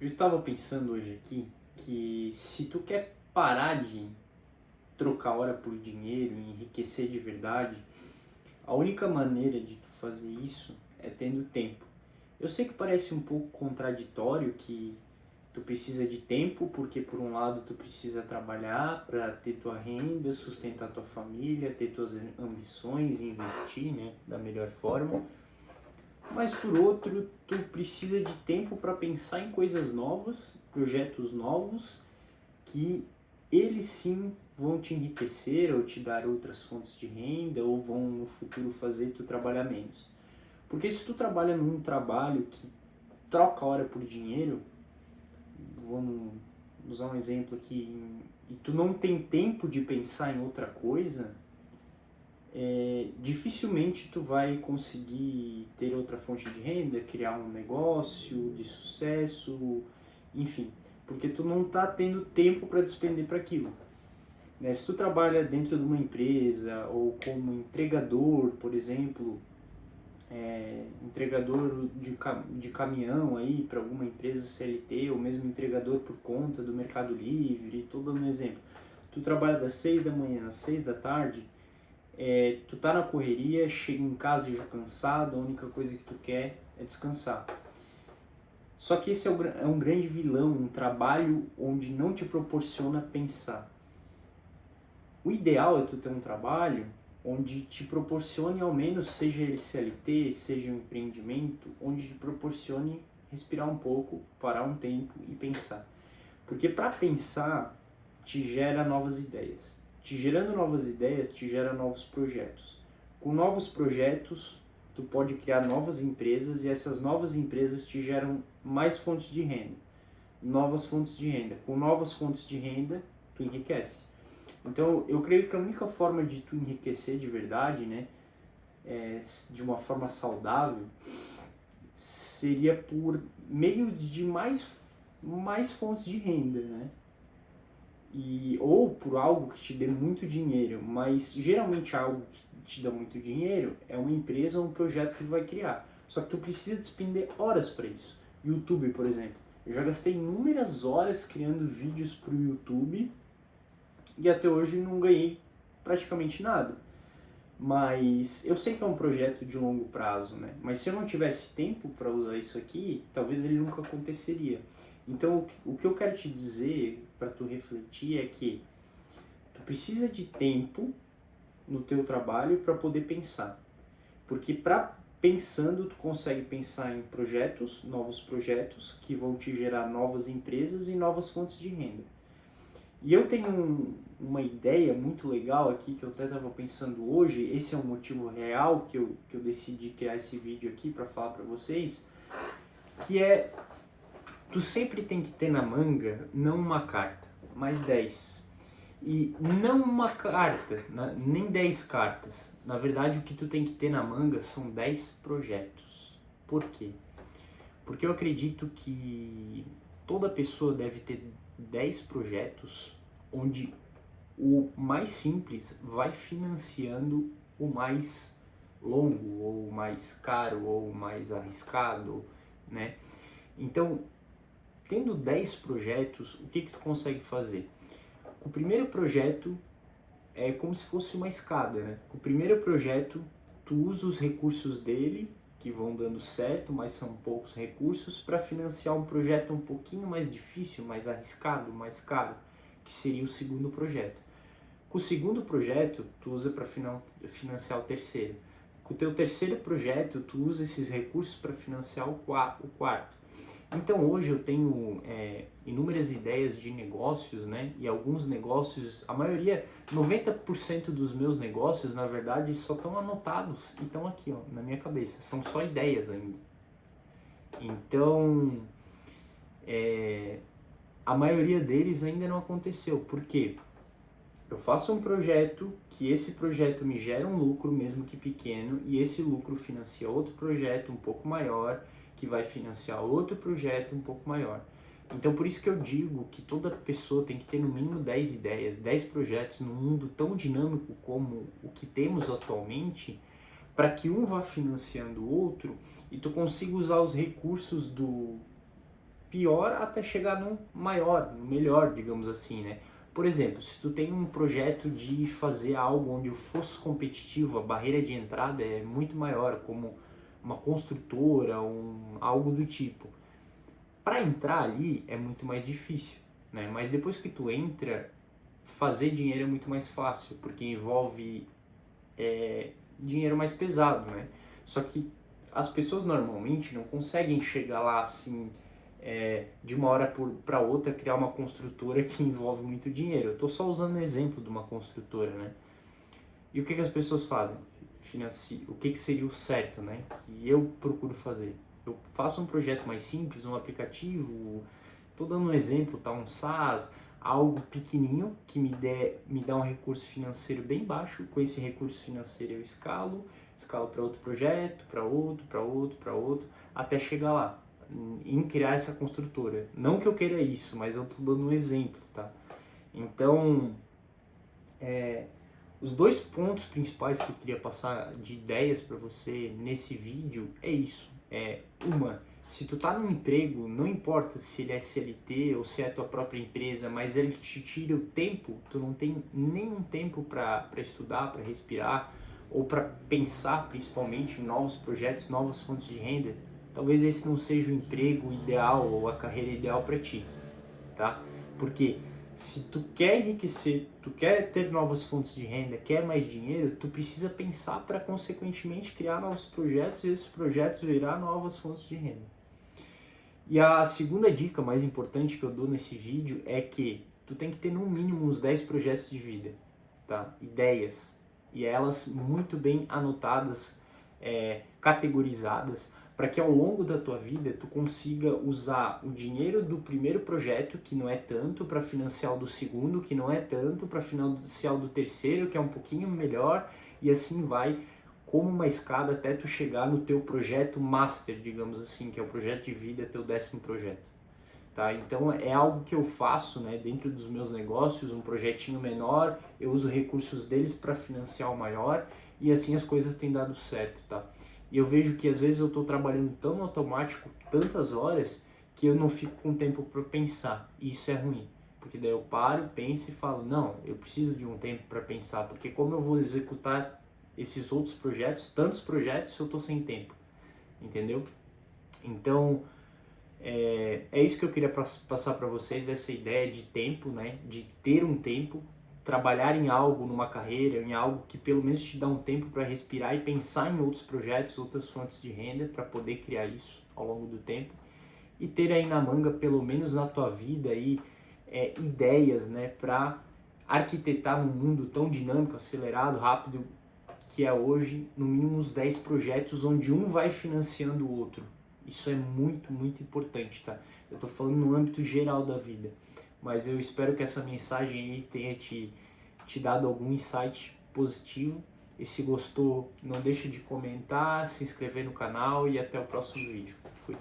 Eu estava pensando hoje aqui que se tu quer parar de trocar hora por dinheiro e enriquecer de verdade, a única maneira de tu fazer isso é tendo tempo. Eu sei que parece um pouco contraditório que tu precisa de tempo, porque por um lado tu precisa trabalhar para ter tua renda, sustentar tua família, ter tuas ambições e investir, né, da melhor forma. Mas por outro, tu precisa de tempo para pensar em coisas novas, projetos novos, que eles sim vão te enriquecer ou te dar outras fontes de renda ou vão no futuro fazer tu trabalhar menos. Porque se tu trabalha num trabalho que troca hora por dinheiro, vamos usar um exemplo aqui, e tu não tem tempo de pensar em outra coisa, dificilmente tu vai conseguir ter outra fonte de renda, criar um negócio de sucesso, enfim, porque tu não está tendo tempo para despender para aquilo. Né? Se tu trabalha dentro de uma empresa ou como entregador, por exemplo, entregador de caminhão aí para alguma empresa CLT ou mesmo entregador por conta do Mercado Livre, estou dando um exemplo. Tu trabalha das 6 da manhã às 6 da tarde, tu tá na correria, chega em casa já cansado, a única coisa que tu quer é descansar. Só que esse é um grande vilão, um trabalho onde não te proporciona pensar. O ideal é tu ter um trabalho onde te proporcione, ao menos, seja ele CLT, seja um empreendimento, onde te proporcione respirar um pouco, parar um tempo e pensar. Porque para pensar, te gera novas ideias. Te gerando novas ideias, te gera novos projetos. Com novos projetos, tu pode criar novas empresas e essas novas empresas te geram mais fontes de renda. Novas fontes de renda. Com novas fontes de renda, tu enriquece. Então, eu creio que a única forma de tu enriquecer de verdade, né, de uma forma saudável, seria por meio de mais fontes de renda, né? Ou por algo que te dê muito dinheiro, mas geralmente algo que te dá muito dinheiro é uma empresa ou um projeto que tu vai criar. Só que tu precisa despender horas para isso. YouTube, por exemplo. Eu já gastei inúmeras horas criando vídeos para o YouTube e até hoje não ganhei praticamente nada. Mas eu sei que é um projeto de longo prazo, né? Mas se eu não tivesse tempo para usar isso aqui, talvez ele nunca aconteceria. Então, o que eu quero te dizer para tu refletir é que tu precisa de tempo no teu trabalho para poder pensar. Porque pensando, tu consegue pensar em projetos, novos projetos que vão te gerar novas empresas e novas fontes de renda. E eu tenho uma ideia muito legal aqui que eu até estava pensando hoje, esse é um motivo real que eu decidi criar esse vídeo aqui para falar para vocês, que é, tu sempre tem que ter na manga não uma carta, mas 10. E não uma carta, nem 10 cartas. Na verdade, o que tu tem que ter na manga são 10 projetos. Por quê? Porque eu acredito que toda pessoa deve ter 10 projetos onde o mais simples vai financiando o mais longo, ou o mais caro, ou o mais arriscado, né? Então, tendo 10 projetos, o que tu consegue fazer? Com o primeiro projeto, é como se fosse uma escada, né? Com o primeiro projeto, tu usa os recursos dele, que vão dando certo, mas são poucos recursos, para financiar um projeto um pouquinho mais difícil, mais arriscado, mais caro, que seria o segundo projeto. Com o segundo projeto, tu usa para financiar o terceiro. Com o teu terceiro projeto, tu usa esses recursos para financiar o quarto. Então hoje eu tenho inúmeras ideias de negócios, né? E alguns negócios, a maioria, 90% dos meus negócios, na verdade, só estão anotados e estão aqui, ó, na minha cabeça. São só ideias ainda. Então, a maioria deles ainda não aconteceu. Por quê? Eu faço um projeto, que esse projeto me gera um lucro, mesmo que pequeno, e esse lucro financia outro projeto um pouco maior, que vai financiar outro projeto um pouco maior. Então, por isso que eu digo que toda pessoa tem que ter no mínimo 10 ideias, 10 projetos num mundo tão dinâmico como o que temos atualmente, para que um vá financiando o outro e tu consiga usar os recursos pior até chegar no maior, no melhor, digamos assim, né? Por exemplo, se tu tem um projeto de fazer algo onde o fosso competitivo, a barreira de entrada é muito maior, como uma construtora, algo do tipo. Para entrar ali é muito mais difícil, né? Mas depois que tu entra, fazer dinheiro é muito mais fácil, porque envolve dinheiro mais pesado, né? Só que as pessoas normalmente não conseguem chegar lá assim, de uma hora para outra, criar uma construtora que envolve muito dinheiro. Eu estou só usando o exemplo de uma construtora, né? E o que as pessoas fazem? O que seria o certo, né? Que eu procuro fazer. Eu faço um projeto mais simples, um aplicativo, estou dando um exemplo, tá? Um SaaS, algo pequenininho que me dá um recurso financeiro bem baixo. Com esse recurso financeiro eu escalo para outro projeto, para outro, até chegar lá, em criar essa construtora. Não que eu queira isso, mas eu estou dando um exemplo, tá? Então, os dois pontos principais que eu queria passar de ideias para você nesse vídeo é isso. Se tu tá num emprego, não importa se ele é CLT ou se é a tua própria empresa, mas ele te tira o tempo, tu não tem nenhum tempo para estudar, para respirar ou para pensar principalmente em novos projetos, novas fontes de renda, talvez esse não seja o emprego ideal ou a carreira ideal para ti, tá? Porque se tu quer enriquecer, tu quer ter novas fontes de renda, quer mais dinheiro, tu precisa pensar para consequentemente criar novos projetos e esses projetos virar novas fontes de renda. E a segunda dica mais importante que eu dou nesse vídeo é que tu tem que ter no mínimo uns 10 projetos de vida, tá? Ideias, e elas muito bem anotadas, categorizadas, para que ao longo da tua vida tu consiga usar o dinheiro do primeiro projeto, que não é tanto, para financiar o do segundo, que não é tanto, para financiar o do terceiro, que é um pouquinho melhor, e assim vai, como uma escada até tu chegar no teu projeto master, digamos assim, que é o projeto de vida, teu 10º projeto. Tá? Então é algo que eu faço, né, dentro dos meus negócios, um projetinho menor, eu uso recursos deles para financiar o maior, e assim as coisas têm dado certo, tá? E eu vejo que às vezes eu estou trabalhando tão automático, tantas horas, que eu não fico com tempo para pensar, e isso é ruim, porque daí eu paro, penso e falo, não, eu preciso de um tempo para pensar, porque como eu vou executar esses outros projetos, tantos projetos, eu estou sem tempo, entendeu? Então, é isso que eu queria passar para vocês, essa ideia de tempo, né? De ter um tempo, trabalhar em algo, numa carreira, em algo que pelo menos te dá um tempo para respirar e pensar em outros projetos, outras fontes de renda, para poder criar isso ao longo do tempo. E ter aí na manga, pelo menos na tua vida, aí, ideias, né? Para arquitetar num mundo tão dinâmico, acelerado, rápido, que é hoje, no mínimo uns 10 projetos onde um vai financiando o outro. Isso é muito, muito importante, tá? Eu tô falando no âmbito geral da vida, mas eu espero que essa mensagem aí tenha te dado algum insight positivo. E se gostou, não deixe de comentar, se inscrever no canal e até o próximo vídeo. Fui!